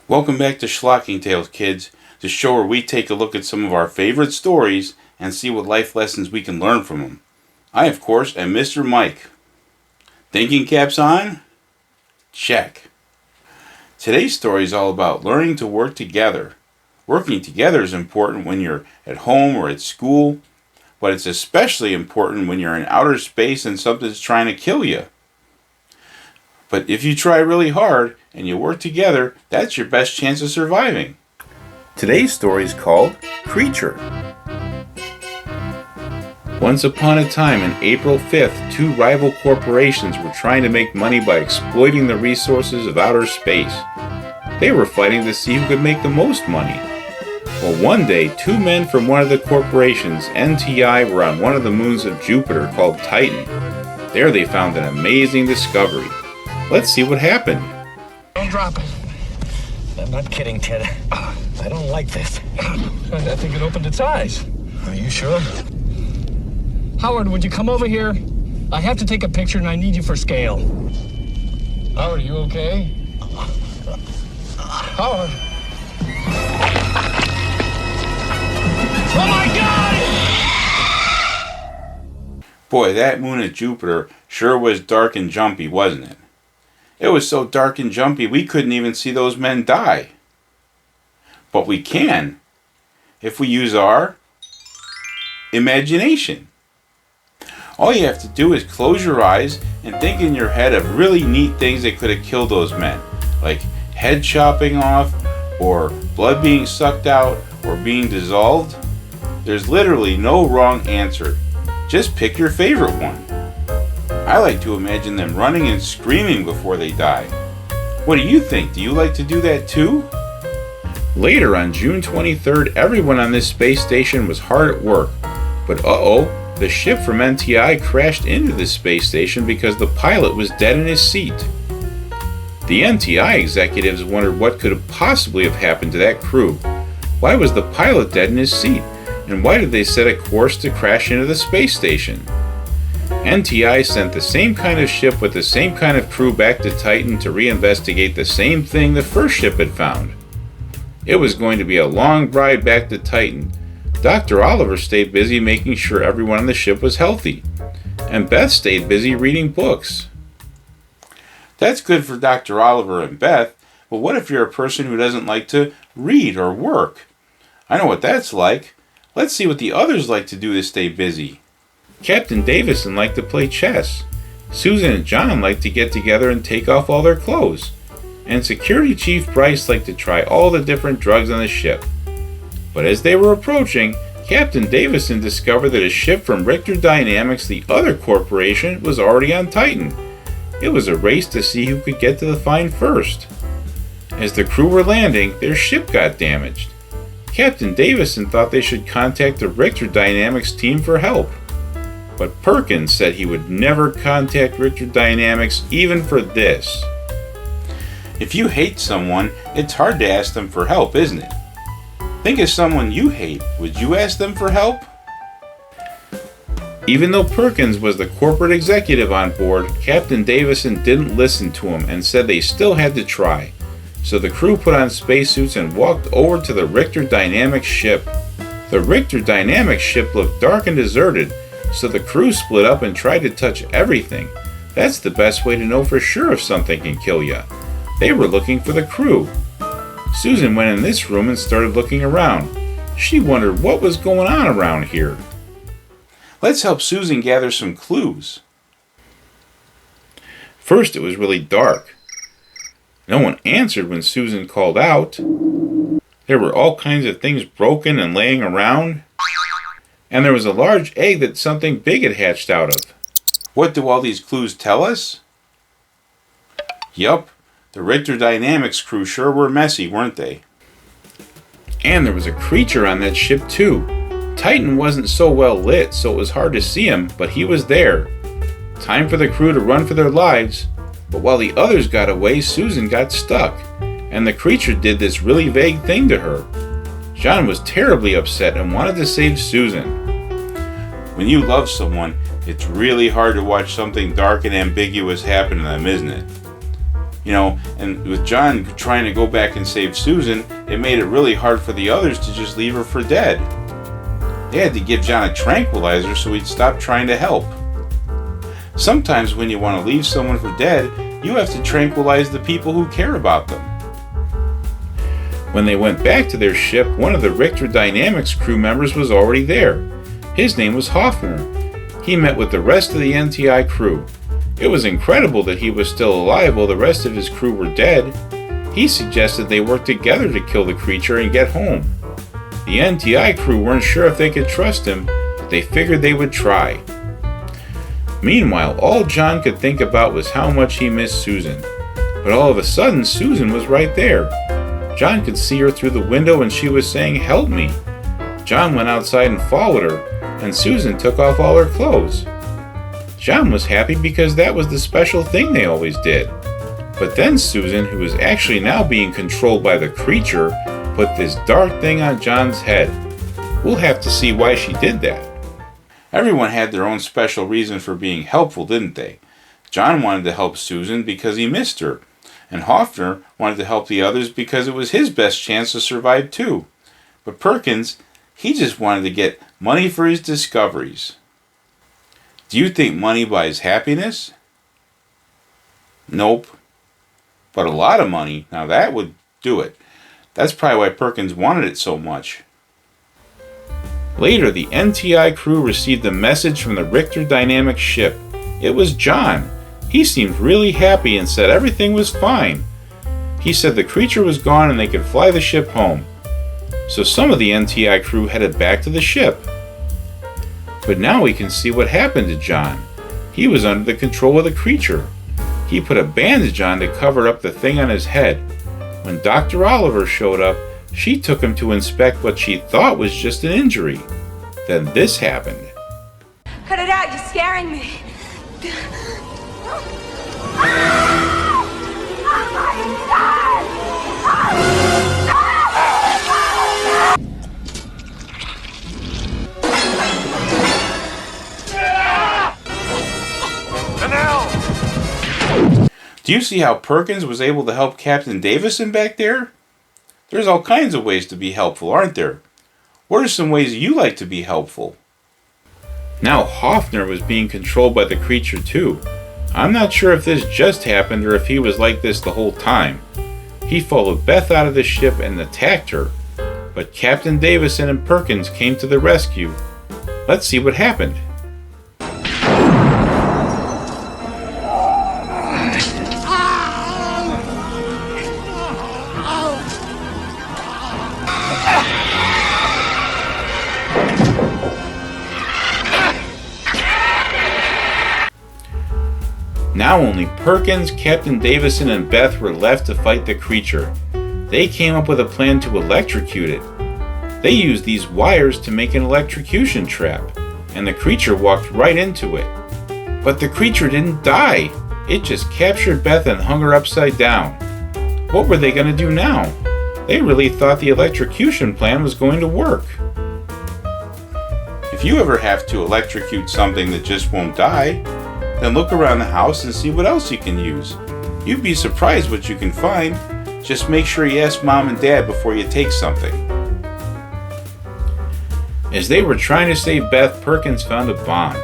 Welcome back to Schlocking Tales, kids, the show where we take a look at some of our favorite stories and see what life lessons we can learn from them. I, of course, am Mr. Mike. Thinking caps on? Check. Today's story is all about learning to work together. Working together is important when you're at home or at school, but it's especially important when you're in outer space and something's trying to kill you. But if you try really hard and you work together, that's your best chance of surviving. Today's story is called Creature. Once upon a time, on April 5th, two rival corporations were trying to make money by exploiting the resources of outer space. They were fighting to see who could make the most money. Well, one day, two men from one of the corporations, NTI, were on one of the moons of Jupiter called Titan. There they found an amazing discovery. Let's see what happened. Don't drop it. I'm not kidding, Ted. I don't like this. I think it opened its eyes. Are you sure? Howard, would you come over here? I have to take a picture and I need you for scale. Howard, are you okay? Howard. Oh my God! Boy, that moon of Jupiter sure was dark and jumpy, wasn't it? It was so dark and jumpy we couldn't even see those men die. But we can, if we use our imagination. All you have to do is close your eyes and think in your head of really neat things that could have killed those men, like head chopping off, or blood being sucked out, or being dissolved. There's literally no wrong answer. Just pick your favorite one. I like to imagine them running and screaming before they die. What do you think? Do you like to do that too? Later on June 23rd, everyone on this space station was hard at work. But the ship from NTI crashed into the space station because the pilot was dead in his seat. The NTI executives wondered what could have possibly have happened to that crew. Why was the pilot dead in his seat? And why did they set a course to crash into the space station? NTI sent the same kind of ship with the same kind of crew back to Titan to reinvestigate the same thing the first ship had found. It was going to be a long ride back to Titan. Dr. Oliver stayed busy making sure everyone on the ship was healthy, and Beth stayed busy reading books. That's good for Dr. Oliver and Beth, but what if you're a person who doesn't like to read or work? I know what that's like. Let's see what the others like to do to stay busy. Captain Davison liked to play chess. Susan and John liked to get together and take off all their clothes. And Security Chief Bryce liked to try all the different drugs on the ship. But as they were approaching, Captain Davison discovered that a ship from Richter Dynamics, the other corporation, was already on Titan. It was a race to see who could get to the find first. As the crew were landing, their ship got damaged. Captain Davison thought they should contact the Richter Dynamics team for help. But Perkins said he would never contact Richter Dynamics even for this. If you hate someone, it's hard to ask them for help, isn't it? Think of someone you hate. Would you ask them for help? Even though Perkins was the corporate executive on board, Captain Davison didn't listen to him and said they still had to try. So the crew put on spacesuits and walked over to the Richter Dynamics ship. The Richter Dynamics ship looked dark and deserted, so the crew split up and tried to touch everything. That's the best way to know for sure if something can kill you. They were looking for the crew. Susan went in this room and started looking around. She wondered what was going on around here. Let's help Susan gather some clues. First, it was really dark. No one answered when Susan called out. There were all kinds of things broken and laying around. And there was a large egg that something big had hatched out of. What do all these clues tell us? Yup, the Richter Dynamics crew sure were messy, weren't they? And there was a creature on that ship too. Titan wasn't so well lit, so it was hard to see him, but he was there. Time for the crew to run for their lives, but while the others got away, Susan got stuck, and the creature did this really vague thing to her. John was terribly upset and wanted to save Susan. When you love someone, it's really hard to watch something dark and ambiguous happen to them, isn't it? And with John trying to go back and save Susan, it made it really hard for the others to just leave her for dead. They had to give John a tranquilizer so he'd stop trying to help. Sometimes when you want to leave someone for dead, you have to tranquilize the people who care about them. When they went back to their ship, one of the Richter Dynamics crew members was already there. His name was Hoffner. He met with the rest of the NTI crew. It was incredible that he was still alive while the rest of his crew were dead. He suggested they work together to kill the creature and get home. The NTI crew weren't sure if they could trust him, but they figured they would try. Meanwhile, all John could think about was how much he missed Susan. But all of a sudden, Susan was right there. John could see her through the window and she was saying, "Help me." John went outside and followed her, and Susan took off all her clothes. John was happy because that was the special thing they always did. But then Susan, who was actually now being controlled by the creature, put this dark thing on John's head. We'll have to see why she did that. Everyone had their own special reason for being helpful, didn't they? John wanted to help Susan because he missed her, and Hoffner wanted to help the others because it was his best chance to survive too. But Perkins, he just wanted to get money for his discoveries. Do you think money buys happiness? Nope. But a lot of money, now that would do it. That's probably why Perkins wanted it so much. Later, the NTI crew received a message from the Richter Dynamics ship. It was John. He seemed really happy and said everything was fine. He said the creature was gone and they could fly the ship home. So some of the NTI crew headed back to the ship. But now we can see what happened to John. He was under the control of the creature. He put a bandage on to cover up the thing on his head. When Dr. Oliver showed up, she took him to inspect what she thought was just an injury. Then this happened. Cut it out, you're scaring me. Do you see how Perkins was able to help Captain Davison back there? There's all kinds of ways to be helpful, aren't there? What are some ways you like to be helpful? Now Hoffner was being controlled by the creature too. I'm not sure if this just happened or if he was like this the whole time. He followed Beth out of the ship and attacked her. But Captain Davison and Perkins came to the rescue. Let's see what happened. Now only Perkins, Captain Davison, and Beth were left to fight the creature. They came up with a plan to electrocute it. They used these wires to make an electrocution trap, and the creature walked right into it. But the creature didn't die. It just captured Beth and hung her upside down. What were they going to do now? They really thought the electrocution plan was going to work. If you ever have to electrocute something that just won't die, then look around the house and see what else you can use. You'd be surprised what you can find. Just make sure you ask Mom and Dad before you take something. As they were trying to save Beth, Perkins found a bomb.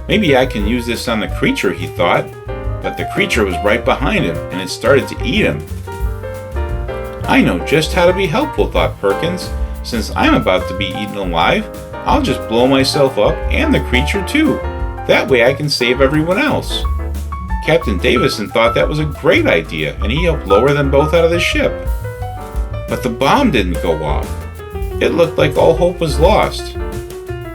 Maybe I can use this on the creature, he thought. But the creature was right behind him, and it started to eat him. I know just how to be helpful, thought Perkins. Since I'm about to be eaten alive, I'll just blow myself up and the creature too. That way I can save everyone else. Captain Davison thought that was a great idea, and he helped lower them both out of the ship. But the bomb didn't go off. It looked like all hope was lost.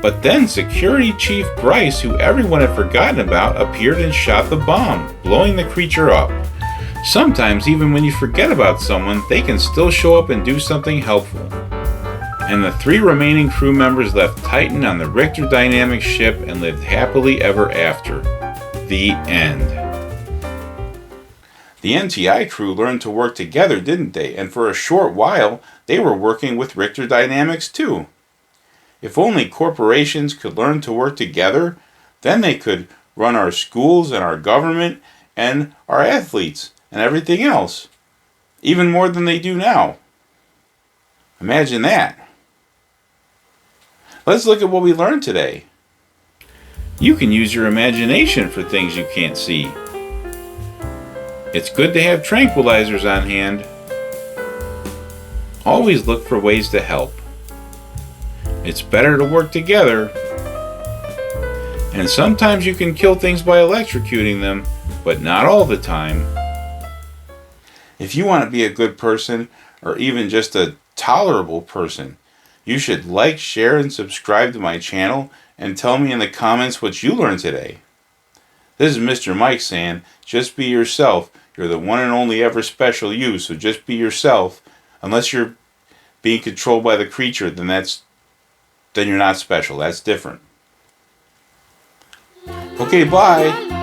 But then Security Chief Bryce, who everyone had forgotten about, appeared and shot the bomb, blowing the creature up. Sometimes, even when you forget about someone, they can still show up and do something helpful. And the 3 remaining crew members left Titan on the Richter Dynamics ship and lived happily ever after. The end. The NTI crew learned to work together, didn't they? And for a short while, they were working with Richter Dynamics too. If only corporations could learn to work together, then they could run our schools and our government and our athletes and everything else. Even more than they do now. Imagine that. Let's look at what we learned today. You can use your imagination for things you can't see. It's good to have tranquilizers on hand. Always look for ways to help. It's better to work together. And sometimes you can kill things by electrocuting them, but not all the time. If you want to be a good person, or even just a tolerable person, you should like, share, and subscribe to my channel and tell me in the comments what you learned today. This is Mr. Mike saying, just be yourself. You're the one and only ever special you, so just be yourself. Unless you're being controlled by the creature, then you're not special. That's different. Okay, bye.